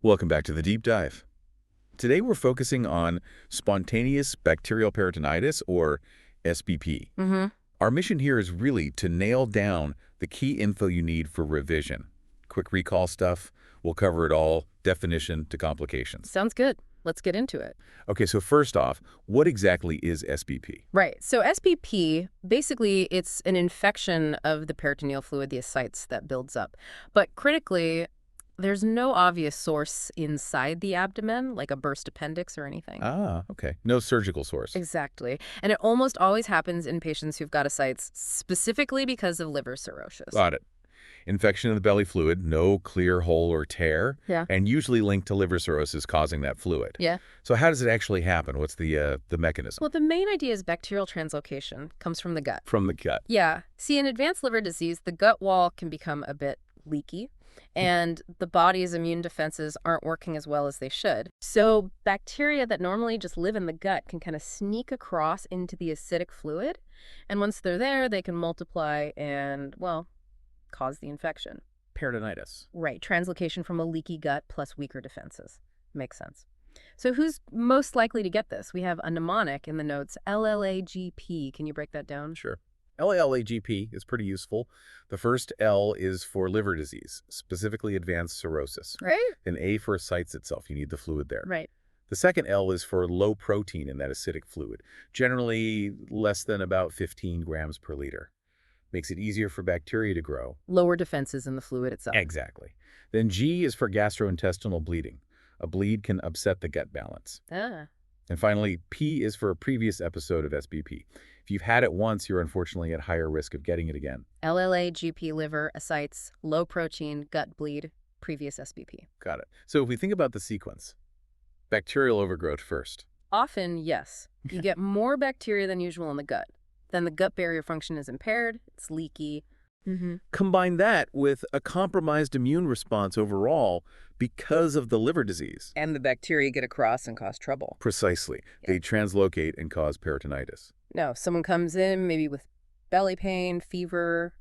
Welcome back to the Deep Dive. Today we're focusing on spontaneous bacterial peritonitis, or SBP. Our mission here is really to nail down the key info you need for revision. Quick recall stuff, we'll cover it all, definition to complications. Sounds good. Let's get into it. Okay, so first off, what exactly is SBP? Right. So SBP, basically, it's an infection of the peritoneal fluid, the ascites, that builds up. But critically, there's no obvious source inside the abdomen, like a burst appendix or anything. Ah, okay. No surgical source. Exactly. And it almost always happens in patients who've got ascites, specifically because of liver cirrhosis. Got it. Infection of the belly fluid, no clear hole or tear, Yeah. and usually linked to liver cirrhosis causing that fluid. Yeah. So how does it actually happen? What's the mechanism? Well, the main idea is bacterial translocation comes from the gut. From the gut. Yeah. See, in advanced liver disease, the gut wall can become a bit leaky, and the body's immune defenses aren't working as well as they should. So bacteria that normally just live in the gut can kind of sneak across into the acidic fluid, and once they're there, they can multiply and, well, cause the infection. Peritonitis. Right, translocation from a leaky gut plus weaker defenses. Makes sense. So who's most likely to get this? We have a mnemonic in the notes, LLAGP. Can you break that down? Sure. LALAGP is pretty useful. The first L is for liver disease, specifically advanced cirrhosis. Right? And A for ascites itself. You need the fluid there. Right. The second L is for low protein in that acidic fluid, generally less than about 15 grams per liter. Makes it easier for bacteria to grow. Lower defenses in the fluid itself. Exactly. Then G is for gastrointestinal bleeding. A bleed can upset the gut balance. Ah. And finally, P is for a previous episode of SBP. If you've had it once, you're unfortunately at higher risk of getting it again. LLAGP, liver, ascites, low protein, gut bleed, previous SBP. Got it. So if we think about the sequence, bacterial overgrowth first. Often, yes. You get more bacteria than usual in the gut. Then the gut barrier function is impaired, it's leaky. Combine that with a compromised immune response overall because of the liver disease. And the bacteria get across and cause trouble. Precisely. Yeah. They translocate and cause peritonitis. No, someone comes in maybe with belly pain, fever.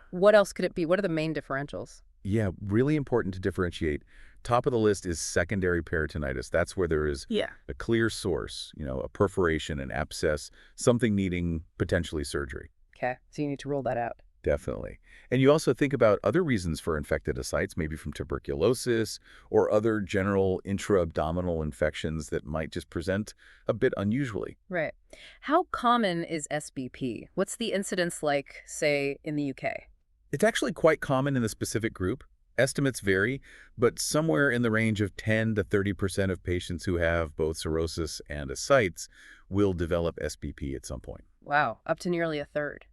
What else could it be? What are the main differentials? Yeah, really important to differentiate. Top of the list is secondary peritonitis. That's where there is a clear source, a perforation, an abscess, something needing potentially surgery. Okay, so you need to rule that out. Definitely. And you also think about other reasons for infected ascites, maybe from tuberculosis or other general intra-abdominal infections that might just present a bit unusually. Right. How common is SBP? What's the incidence like, say, in the UK? It's actually quite common in the specific group. Estimates vary, but somewhere in the range of 10 to 30% of patients who have both cirrhosis and ascites will develop SBP at some point. Wow, up to nearly a third.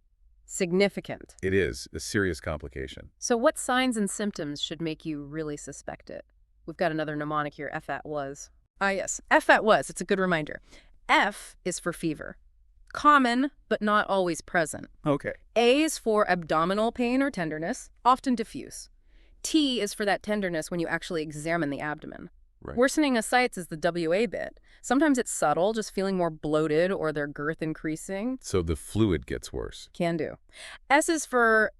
Significant. It is a serious complication. So what signs and symptoms should make you really suspect it? We've got another mnemonic here, F@was. Ah, yes, F@was. It's a good reminder. F is for fever. Common, but not always present. Okay. A is for abdominal pain or tenderness, often diffuse. T is for that tenderness when you actually examine the abdomen. Right. Worsening ascites is the WA bit. Sometimes it's subtle, just feeling more bloated or their girth increasing. So the fluid gets worse. Can do. S is for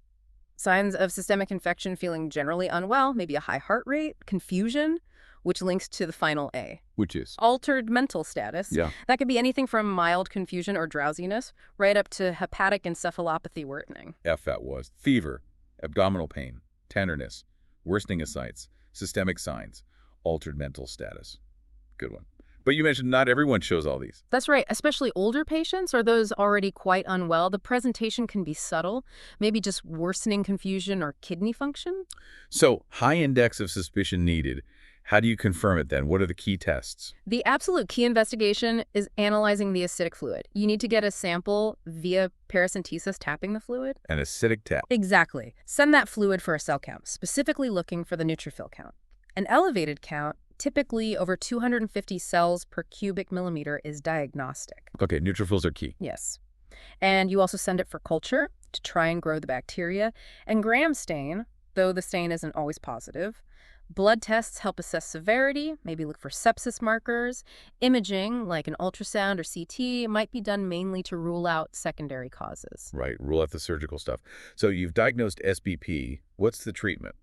signs of systemic infection, feeling generally unwell, maybe a high heart rate, confusion, which links to the final A. Which is? Altered mental status. Yeah. That could be anything from mild confusion or drowsiness right up to hepatic encephalopathy worsening. F@was. Fever, abdominal pain, tenderness, worsening ascites, systemic signs, altered mental status. Good one. But you mentioned not everyone shows all these. That's right. Especially older patients or those already quite unwell, the presentation can be subtle, maybe just worsening confusion or kidney function. So high index of suspicion needed. How do you confirm it then? What are the key tests? The absolute key investigation is analyzing the acidic fluid. You need to get a sample via paracentesis, tapping the fluid. An acidic tap. Exactly. Send that fluid for a cell count, specifically looking for the neutrophil count. An elevated count, typically over 250 cells per cubic millimeter, is diagnostic. Okay, neutrophils are key. Yes. And you also send it for culture to try and grow the bacteria. And Gram stain, though the stain isn't always positive. Blood tests help assess severity, maybe look for sepsis markers. Imaging, like an ultrasound or CT, might be done mainly to rule out secondary causes. Right, rule out the surgical stuff. So you've diagnosed SBP. What's the treatment?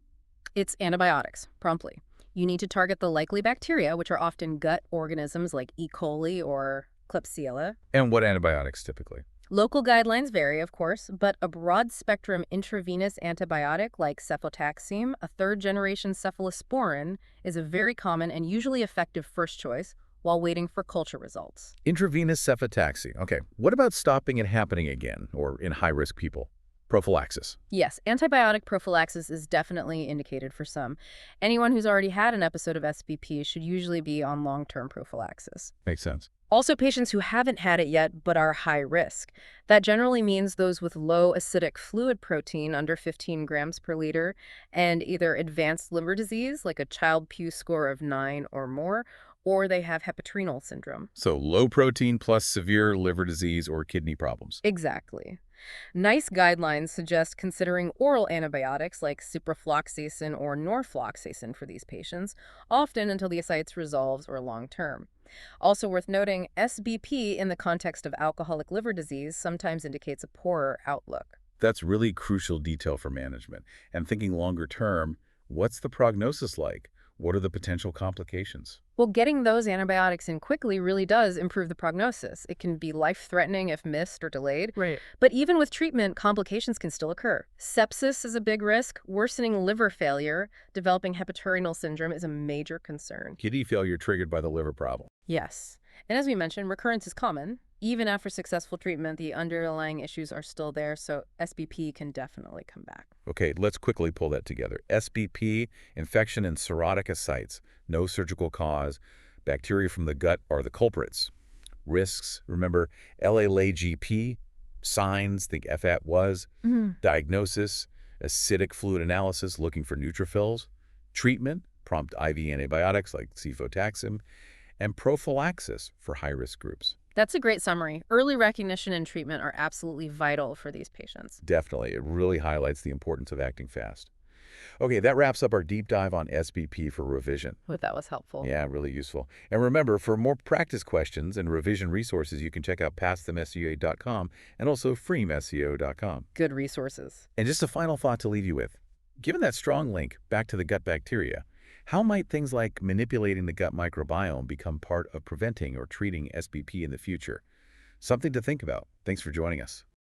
It's antibiotics, promptly. You need to target the likely bacteria, which are often gut organisms like E. coli or Klebsiella. And what antibiotics typically? Local guidelines vary, of course, but a broad-spectrum intravenous antibiotic like cefotaxime, a third-generation cephalosporin, is a very common and usually effective first choice while waiting for culture results. Intravenous cefotaxime. Okay, what about stopping it happening again, or in high-risk people? Prophylaxis. Yes, antibiotic prophylaxis is definitely indicated for some. Anyone who's already had an episode of SBP should usually be on long-term prophylaxis. Makes sense. Also, patients who haven't had it yet but are high risk. That generally means those with low acidic fluid protein under 15 grams per liter and either advanced liver disease, like a Child-Pugh score of 9 or more, or they have hepatrenal syndrome. So low protein plus severe liver disease or kidney problems. Exactly. NICE guidelines suggest considering oral antibiotics like ciprofloxacin or norfloxacin for these patients, often until the ascites resolves or long-term. Also worth noting, SBP in the context of alcoholic liver disease sometimes indicates a poorer outlook. That's really crucial detail for management. And thinking longer term, what's the prognosis like? What are the potential complications? Well, getting those antibiotics in quickly really does improve the prognosis. It can be life-threatening if missed or delayed. Right. But even with treatment, complications can still occur. Sepsis is a big risk. Worsening liver failure, developing hepatrenal syndrome is a major concern. Kidney failure triggered by the liver problem. Yes. And as we mentioned, recurrence is common. Even after successful treatment, the underlying issues are still there, so SBP can definitely come back. Okay, let's quickly pull that together. SBP, infection in cirrhotic ascites, no surgical cause. Bacteria from the gut are the culprits. Risks, remember, LA-GP, signs, think FAT was. Diagnosis, acidic fluid analysis looking for neutrophils. Treatment, prompt IV antibiotics like cefotaxime. And prophylaxis for high-risk groups. That's a great summary. Early recognition and treatment are absolutely vital for these patients. Definitely. It really highlights the importance of acting fast. Okay, that wraps up our deep dive on SBP for revision. Hope that was helpful. Yeah, really useful. And remember, for more practice questions and revision resources, you can check out PassTheMSCA.com and also FreeMSCO.com. Good resources. And just a final thought to leave you with. Given that strong link back to the gut bacteria, how might things like manipulating the gut microbiome become part of preventing or treating SBP in the future? Something to think about. Thanks for joining us.